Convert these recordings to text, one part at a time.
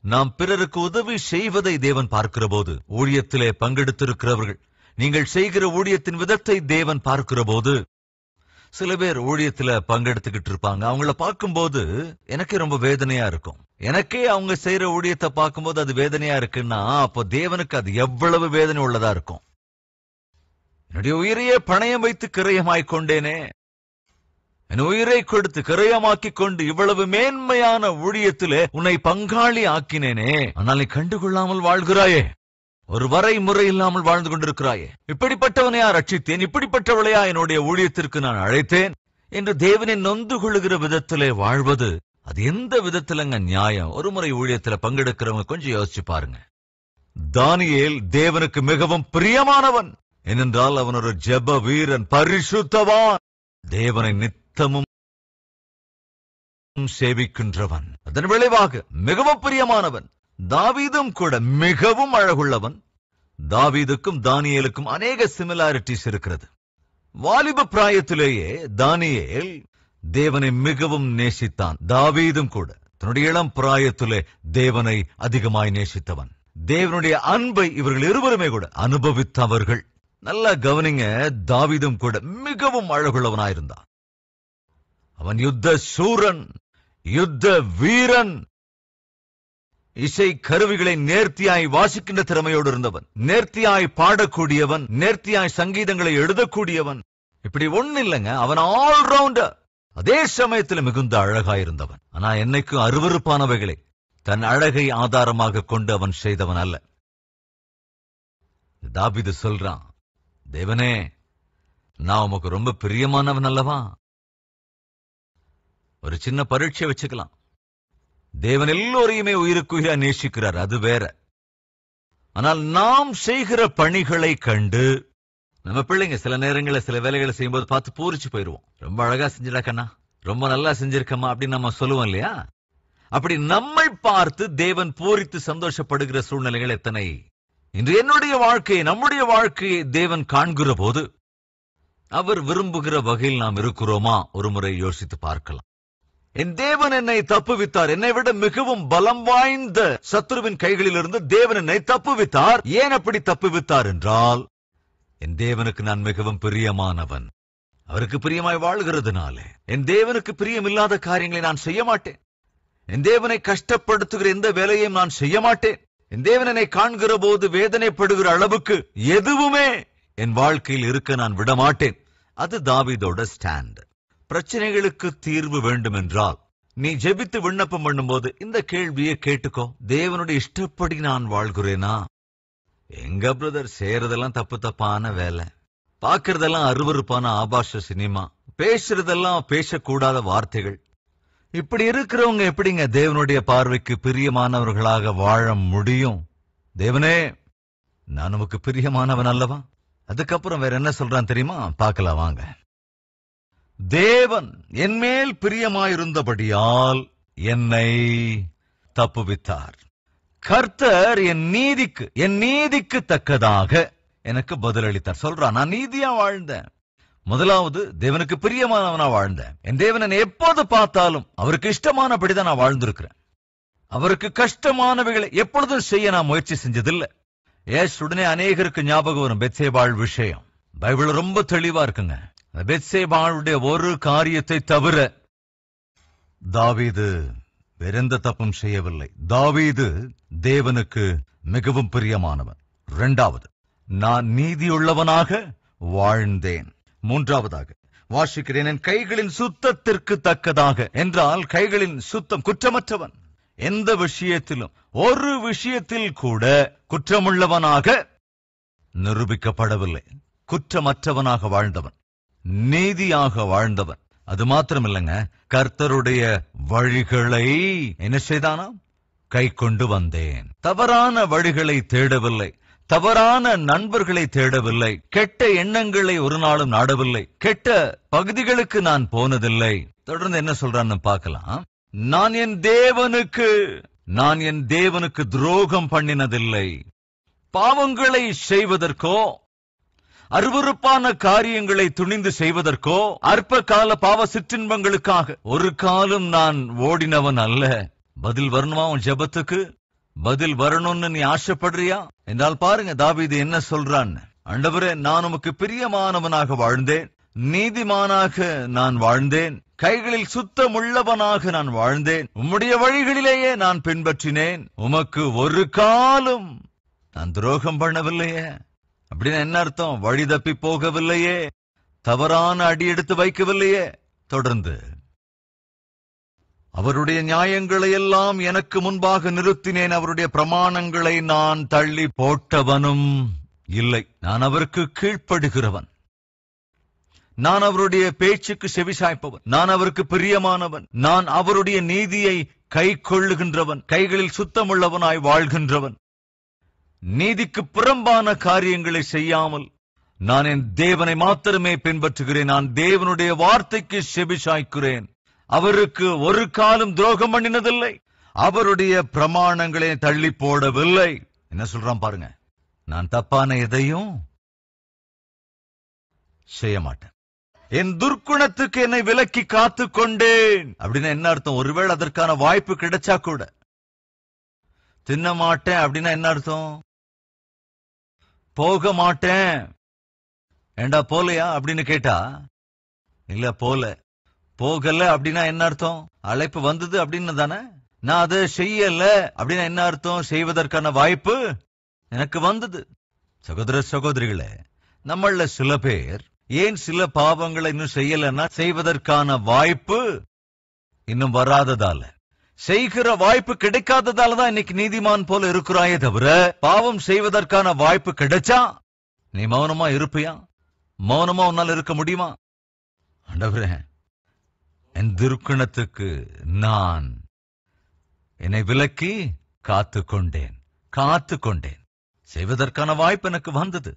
நாம் பிறருக்கு உதவி செய்வதை தேவன் பார்க்கிற போது, ஊழியத்திலே பங்கெடுத்திருக்கிறவர்கள் நீங்கள் செய்கிற ஊழியத்தின் விதத்தை தேவன் பார்க்கிற போது, சில பேர் ஊழியத்துல பங்கெடுத்துக்கிட்டு இருப்பாங்க. அவங்கள பார்க்கும்போது எனக்கே ரொம்ப வேதனையா இருக்கும். எனக்கே அவங்க செய்யற ஊழியத்தை பார்க்கும்போது அது வேதனையா இருக்குன்னா, அப்போ தேவனுக்கு அது எவ்வளவு வேதனை உள்ளதா இருக்கும். என்னுடைய உயிரையே பணயம் வைத்து கிரயமாய்க் கொண்டேனே, என் உயிரை கொடுத்து கிரயமாக்கிக் கொண்டு இவ்வளவு மேன்மையான ஊழியத்திலே உன்னை பங்காளி ஆக்கினேனே, ஆனால் நீ கண்டுகொள்ளாமல் வாழ்கிறாயே, ஒரு வரைமுறை இல்லாமல் வாழ்ந்து கொண்டிருக்கிறாயே, இப்படிப்பட்டவனையா ரட்சித்தேன், இப்படிப்பட்டவளையா என்னுடைய ஊழியத்திற்கு நான் அழைத்தேன் என்று தேவனை நொந்து கொள்ளுகிற விதத்திலே வாழ்வது, அது எந்த விதத்திலங்க நியாயம்? ஒரு முறை ஊழியத்துல பங்கெடுக்கிறவங்க கொஞ்சம் யோசிச்சு பாருங்க. தானியேல் தேவனுக்கு மிகவும் பிரியமானவன். ஏனென்றால் அவன் ஒரு ஜெப வீரன், பரிசுத்தவான், தேவனை நித்தமும் சேவிக்கின்றவன். அதன் விளைவாக மிகவும் பிரியமானவன். தாவீதும் கூட மிகவும் அழகுள்ளவன். தாவீதுக்கும் தானியேலுக்கும் அநேக சிமிலாரிட்டிஸ் இருக்கிறது. வாலிப பிராயத்திலேயே தானியேல் தேவனை மிகவும் நேசித்தான். தாவீதும் கூட தன்னுடைய இளம் பிராயத்திலே தேவனை அதிகமாய் நேசித்தவன். தேவனுடைய அன்பை இவர்கள் இருவருமே கூட அனுபவித்தவர்கள். நல்லா கவனிங்க, தாவீதும் கூட மிகவும் அழகுள்ளவனாயிருந்தான். அவன் யுத்த சூரன், யுத்த வீரன், இசை கருவிகளை நேர்த்தியாய் வாசிக்கின்ற திறமையோடு இருந்தவன், நேர்த்தியாய் பாடக்கூடியவன், நேர்த்தியாய் சங்கீதங்களை எழுதக்கூடியவன். இப்படி ஒண்ணு இல்லைங்க, அவன் ஆல்ரவுண்டர். அதே சமயத்தில் மிகுந்த அழகாயிருந்தவன். ஆனா என்னைக்கும் அருவருப்பானவைகளை தன் அழகை ஆதாரமாக கொண்டு அவன் செய்தவன் அல்ல. தாவீது சொல்றான், தேவனே, நான் உமக்கு ரொம்ப பிரியமானவன் அல்லவா? ஒரு சின்ன பரீட்சை வச்சுக்கலாம். தேவன் எல்லோரையுமே உயிருக்குயிரா நேசிக்கிறார், அது வேற. ஆனால் நாம் செய்கிற பணிகளை கண்டு நம்ம பிள்ளைங்க சில நேரங்களில் சில வேலைகளை செய்யும்போது பார்த்து பூரிச்சு போயிருவோம். ரொம்ப அழகா செஞ்சிடாக்கண்ணா, ரொம்ப நல்லா செஞ்சிருக்கம்மா அப்படின்னு நம்ம சொல்லுவோம் இல்லையா? அப்படி நம்மை பார்த்து தேவன் பூரித்து சந்தோஷப்படுகிற சூழ்நிலைகள் எத்தனை! இன்று என்னுடைய வாழ்க்கையை, நம்முடைய வாழ்க்கையை தேவன் காண்கிற போது அவர் விரும்புகிற வகையில் நாம் இருக்கிறோமா? ஒரு முறை யோசித்து பார்க்கலாம். என் தேவன் என்னை தப்புவித்தார். என்னை விட மிகவும் பலம் வாய்ந்த சத்துருவின் கைகளிலிருந்து தேவன் என்னை தப்புவித்தார். ஏன் அப்படி தப்புவித்தார் என்றால், என் தேவனுக்கு நான் மிகவும் பிரியமானவன். அவருக்கு பிரியமாய் வாழ்கிறதுனாலே என் தேவனுக்கு பிரியமில்லாத காரியங்களை நான் செய்ய மாட்டேன். என் தேவனை கஷ்டப்படுத்துகிற எந்த வேலையையும் நான் செய்ய மாட்டேன். என் தேவனை காண்கிற போது வேதனைப்படுகிற அளவுக்கு எதுவுமே என் வாழ்க்கையில் இருக்க நான் விட மாட்டேன். அது தாவீதோட ஸ்டாண்ட். பிரச்சனைகளுக்கு தீர்வு வேண்டும் என்றால் நீ ஜெபித்து விண்ணப்பம் பண்ணும்போது இந்த கேள்வியை கேட்டுக்கோ, தேவனுடைய இஷ்டப்படி நான் வாழ்கிறேனா? எங்க பிரதர், செய்யறதெல்லாம் தப்பு தப்பான வேலை, பாக்குறதெல்லாம் அருவருப்பான ஆபாச சினிமா, பேசுறதெல்லாம் பேசக்கூடாத வார்த்தைகள். இப்படி இருக்கிறவங்க எப்படிங்க தேவனுடைய பார்வைக்கு பிரியமானவர்களாக வாழ முடியும்? தேவனே, நான் உமக்கு பிரியமானவன் அல்லவா? அதுக்கப்புறம் வேற என்ன சொல்றான் தெரியுமா? பார்க்கலாம் வாங்க. தேவன் என் மேல் பிரியமாயிருந்தபடியால் என்னை தப்புவித்தார். கர்த்தர் என் நீதிக்கு தக்கதாக எனக்கு பதிலளித்தார். சொல்றான், நான் நீதியா வாழ்ந்தேன். முதலாவது தேவனுக்கு பிரியமானவனா வாழ்ந்தேன். என் தேவனை எப்போது பார்த்தாலும் அவருக்கு இஷ்டமானபடிதான் நான் வாழ்ந்திருக்கிறேன். அவருக்கு கஷ்டமானவைகளை எப்பொழுதும் செய்ய நான் முயற்சி செஞ்சதில்லை. உடனே அநேகருக்கு ஞாபகம் வரும் பெத்சேபாள் விஷயம். பைபிள் ரொம்ப தெளிவா இருக்குங்க. பெத்சேபாளுடைய ஒரு காரியத்தை தவிர தாவீது வேறெந்த தப்பும் செய்யவில்லை. தாவீது தேவனுக்கு மிகவும் பிரியமானவன். இரண்டாவது, நான் நீதியுள்ளவனாக வாழ்ந்தேன். மூன்றாவதாக வாசிக்கிறேன், என் கைகளின் சுத்தத்திற்கு தக்கதாக என்றால் கைகளின் சுத்தம், குற்றமற்றவன். எந்த விஷயத்திலும் ஒரு விஷயத்தில் கூட குற்றமுள்ளவனாக நிரூபிக்கப்படவில்லை. குற்றமற்றவனாக வாழ்ந்தவன், நீதியாக வாழ்ந்தவன். அது மாத்திரமில்லைங்க, கர்த்தருடைய வழிகளை என்ன செய்தானா? கை கொண்டு வந்தேன். தவறான வழிகளை தேடவில்லை, தவறான நண்பர்களை தேடவில்லை, கெட்ட எண்ணங்களை ஒரு நாளும் நாடவில்லை, கெட்ட பகுதிகளுக்கு நான் போனதில்லை. தொடர்ந்து என்ன சொல்றான்னு பார்க்கலாம். நான் என் தேவனுக்கு துரோகம் பண்ணினதில்லை. பாவங்களை செய்வதற்கோ அருவருப்பான காரியங்களை துணிந்து செய்வதற்கோ அற்ப கால பாவ சிற்றின்பங்களுக்காக ஒரு காலம் நான் ஓடினவன் அல்ல. பதில் வரணுமா உன் ஜெபத்துக்கு? பதில் வரணும்னு நீ ஆசைப்படுறியா என்றால் பாருங்க தாவீது என்ன சொல்றான். ஆண்டவரே, நான் உமக்கு பிரியமானவனாக வாழ்ந்தேன், நீதிமானாக நான் வாழ்ந்தேன், கைகளில் சுத்தமுள்ளவனாக நான் வாழ்ந்தேன், உம்முடைய வழிகளிலேயே நான் பின்பற்றினேன், உமக்கு ஒரு காலம் நான் துரோகம் பண்ணவில்லையே. அப்படின்னு என்ன அர்த்தம்? வழி தப்பி போகவில்லையே, தவறான அடி எடுத்து வைக்கவில்லையே. தொடர்ந்து அவருடைய நியாயங்களை எல்லாம் எனக்கு முன்பாக நிறுத்தினேன், அவருடைய பிரமாணங்களை நான் தள்ளி போட்டவனும் இல்லை. நான் அவருக்கு கீழ்ப்படுகிறவன், நான் அவருடைய பேச்சுக்கு செவிசாய்ப்பவன், நான் அவருக்கு பிரியமானவன், நான் அவருடைய நீதியை கை கொள்ளுகின்றவன், கைகளில் சுத்தமுள்ளவனாய் வாழ்கின்றவன், நீதிக்கு புறம்பான காரியங்களை செய்யாமல் நான் என் தேவனை மாத்திரமே பின்பற்றுகிறேன், நான் தேவனுடைய வார்த்தைக்கு செவிசாய்க்கிறேன், அவருக்கு ஒரு காலம் துரோகம் பண்ணினதில்லை, அவருடைய பிரமாணங்களை தள்ளி போடவில்லை. என்ன சொல்றான் பாருங்க, நான் தப்பான எதையும் செய்ய மாட்டேன், என் துர்க்குணத்துக்கு என்னை விலக்கி காத்து கொண்டேன். அப்படின்னா என்ன அர்த்தம்? ஒருவேளை அதற்கான வாய்ப்பு கிடைச்சா கூட தின்ன மாட்டேன் அப்படின்னா என்ன அர்த்தம்? போக மாட்டேன். ஏண்டா போலையா அப்படின்னு கேட்டா, இல்ல போகல அப்படின்னா என்ன அர்த்தம்? அழைப்பு வந்தது அப்படின்னு தானே. நான் அதை செய்யல அப்படின்னா என்ன அர்த்தம்? செய்வதற்கான வாய்ப்பு எனக்கு வந்தது. சகோதர சகோதரிகளே, நம்மள சில பேர் ஏன் சில பாவங்களை இன்னும் செய்யலன்னா செய்வதற்கான வாய்ப்பு இன்னும் வராததால, செய்கிற வாய்ப்பு கிடைக்காததாலதான் இன்னைக்கு நீதிமான் போல இருக்கிறாயே தவிர, பாவம் செய்வதற்கான வாய்ப்பு கிடைச்சா நீ மௌனமா இருப்பியா? மௌனமா உன்னால இருக்க முடியுமா? ஆண்டவரே, என் துர்க்குணத்துக்கு நான் என்னை விலக்கி காத்து கொண்டேன். செய்வதற்கான வாய்ப்பு எனக்கு வந்தது,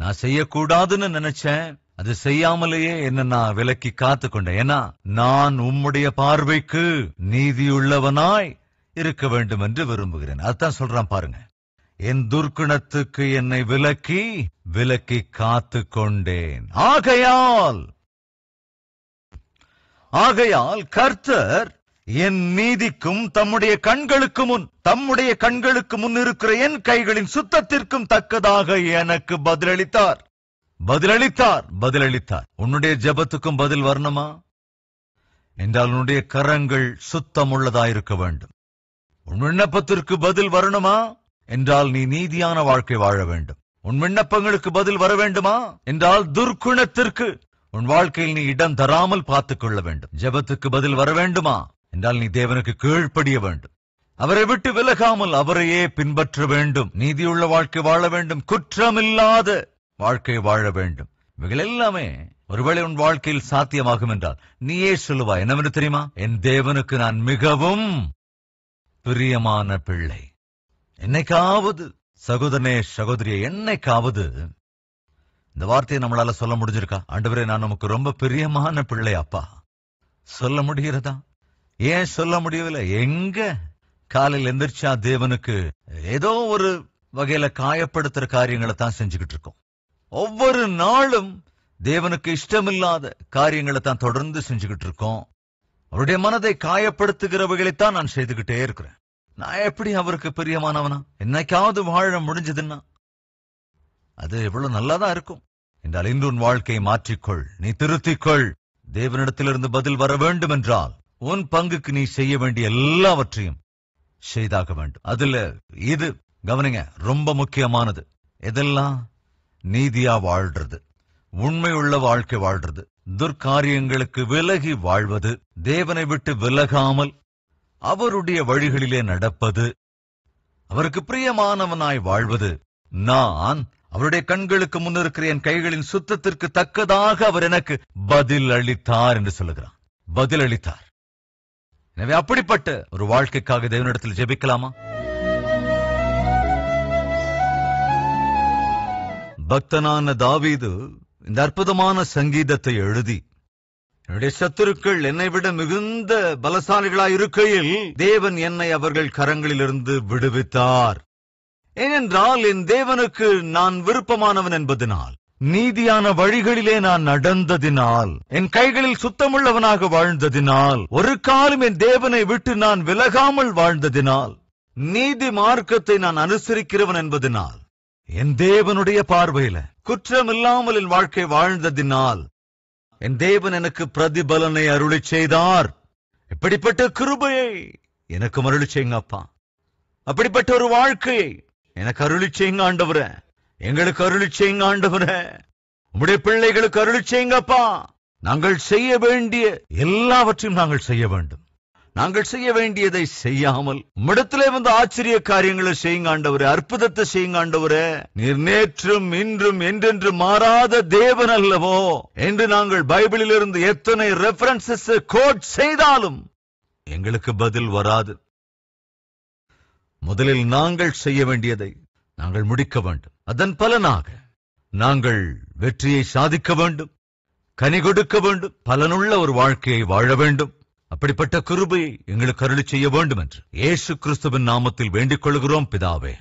நான் செய்யக்கூடாதுன்னு நினைச்சேன், அது செய்யாமலேயே என்ன நான் விலக்கி காத்து கொண்டேன். ஏன்னா நான் உம்முடைய பார்வைக்கு நீதியுள்ளவனாய் இருக்க வேண்டும் என்று விரும்புகிறேன். அதுதான் சொல்றான் பாருங்க, என் துர்க்குணத்துக்கு என்னை விலக்கி காத்து கொண்டேன். ஆகையால் கர்த்தர் என் நீதிக்கும் தம்முடைய கண்களுக்கு முன் இருக்கிற என் கைகளின் சுத்தத்திற்கும் தக்கதாக எனக்கு பதிலளித்தார். உன்னுடைய ஜெபத்துக்கும் பதில் வரணுமா என்றால் உன்னுடைய கரங்கள் சுத்தமுள்ளதாயிருக்க வேண்டும். உன் விண்ணப்பத்திற்கு பதில் வரணுமா என்றால் நீ நீதியான வாழ்க்கை வாழ வேண்டும். உன் விண்ணப்பங்களுக்கு பதில் வர வேண்டுமா என்றால் துர்க்குணத்திற்கு உன் வாழ்க்கையில் நீ இடம் தராமல் பார்த்துக் கொள்ள வேண்டும். ஜெபத்துக்கு பதில் வர வேண்டுமா என்றால் நீ தேவனுக்கு கீழ்ப்படிய வேண்டும். அவரை விட்டு விலகாமல் அவரையே பின்பற்ற வேண்டும். நீதியுள்ள வாழ்க்கை வாழ வேண்டும். குற்றமில்லாத வாழ்க்கை வாழ வேண்டும். இவைகள் எல்லாமே ஒருவேளை உன் வாழ்க்கையில் சாத்தியமாகும் என்றால் நீயே சொல்லுவாய், என்னவென்று தெரியுமா? என் தேவனுக்கு நான் மிகவும் பிரியமான பிள்ளை. என்னைக்காவது சகோதரனே சகோதரியே, என்னைக்காவது இந்த வார்த்தையை நம்மளால சொல்ல முடிஞ்சிருக்கா? ஆண்டவரே, நான் நமக்கு ரொம்ப பிரியமான பிள்ளை அப்பா, சொல்ல முடிகிறதா? ஏன் சொல்ல முடியவில்லை? எங்க காலையில் எந்திரிச்சா தேவனுக்கு ஏதோ ஒரு வகையில காயப்படுத்துற காரியங்களை தான் செஞ்சுக்கிட்டு இருக்கோம். ஒவ்வொரு நாளும் தேவனுக்கு இஷ்டமில்லாத காரியங்களை தான் தொடர்ந்து செஞ்சுக்கிட்டு இருக்கோம். அவருடைய மனதை காயப்படுத்துகிறவைகளைத்தான் நான் செய்துகிட்டே இருக்கிறேன். நான் எப்படி அவருக்கு பிரியமானவனா? என்னைக்காவது வாழ முடிஞ்சதுன்னா அது எவ்வளவு நல்லாதான் இருக்கும் என்றால் இன்று உன் வாழ்க்கையை மாற்றிக்கொள், நீ திருத்திக்கொள். தேவனிடத்திலிருந்து பதில் வர வேண்டும் என்றால் உன் பங்குக்கு நீ செய்ய வேண்டிய எல்லாவற்றையும் செய்தாக வேண்டும். அதுல இது கவனிங்க, ரொம்ப முக்கியமானது. எதெல்லாம்? நீதியா வாழ்றது, உண்மை உள்ள வாழ்க்கை வாழ்றது, துர்காரியங்களுக்கு விலகி வாழ்வது, தேவனை விட்டு விலகாமல் அவருடைய வழிகளிலே நடப்பது, அவருக்கு பிரியமானவனாய் வாழ்வது. நான் அவருடைய கண்களுக்கு முன்னிருக்கிற என் கைகளின் சுத்தத்திற்கு தக்கதாக அவர் எனக்கு பதில் அளித்தார் என்று சொல்லுகிறான். பதில் அளித்தார். எனவே அப்படிப்பட்ட ஒரு வாழ்க்கைக்காக தேவனிடத்தில் ஜெபிக்கலாமா? பக்தனான தாவீது இந்த அற்புதமான சங்கீதத்தை எழுதி, என்னுடைய சத்துருக்கள் என்னை விட மிகுந்த பலசாலிகளாய் இருக்கையில் தேவன் என்னை அவர்கள் கரங்களிலிருந்து விடுவித்தார். ஏனென்றால் என் தேவனுக்கு நான் விருப்பமானவன் என்பதனால், நீதியான வழிகளிலே நான் நடந்ததினால், என் கைகளில் சுத்தமுள்ளவனாக வாழ்ந்ததினால், ஒரு காலம் என் தேவனை விட்டு நான் விலகாமல் வாழ்ந்ததினால், நீதி மார்க்கத்தை நான் அனுசரிக்கிறவன் என்பதனால், என் தேவனுடைய பார்வையில குற்றமில்லாமல் என் வாழ்க்கை வாழ்ந்ததினால் என் தேவன் எனக்கு பிரதிபலனை அருளிச் செய்தார். இப்படிப்பட்ட கிருபையை எனக்கு அருளிச் செய்யுங்க அப்பா. அப்படிப்பட்ட ஒரு வாழ்க்கையை எனக்கு அருளிச் செய்யுங்க ஆண்டவரே. எங்களுக்கு அருளிச் செய்யுங்க ஆண்டவரே. உம்முடைய பிள்ளைகளுக்கு அருளிச் செய்யுங்கப்பா. நாங்கள் செய்ய வேண்டிய எல்லாவற்றையும் நாங்கள் செய்ய வேண்டும். நாங்கள் செய்ய வேண்டியதை செய்யாமல் உம்மிடத்திலே வந்து ஆச்சரிய காரியங்களை செய்யுங்க ஆண்டவரே. அற்புதத்தை செய்யுங்க ஆண்டவரே. நீர் நேற்றும் இன்றும் என்றென்று மாறாத தேவன் அல்லவோ என்று நாங்கள் பைபிளில் இருந்து எத்தனை ரெஃபரன்சஸ் கோட் செய்தாலும் எங்களுக்கு பதில் வராது. முதலில் நாங்கள் செய்ய வேண்டியதை நாங்கள் முடிக்க வேண்டும். அதன் பலனாக நாங்கள் வெற்றியை சாதிக்க வேண்டும், கனி கொடுக்க வேண்டும், பலனுள்ள ஒரு வாழ்க்கையை வாழ வேண்டும். அப்படிப்பட்ட கிருபையை எங்களுக்கு அருளிச் செய்ய வேண்டும் என்று இயேசு கிறிஸ்துவின் நாமத்தில் வேண்டிக் கொள்கிறோம் பிதாவே.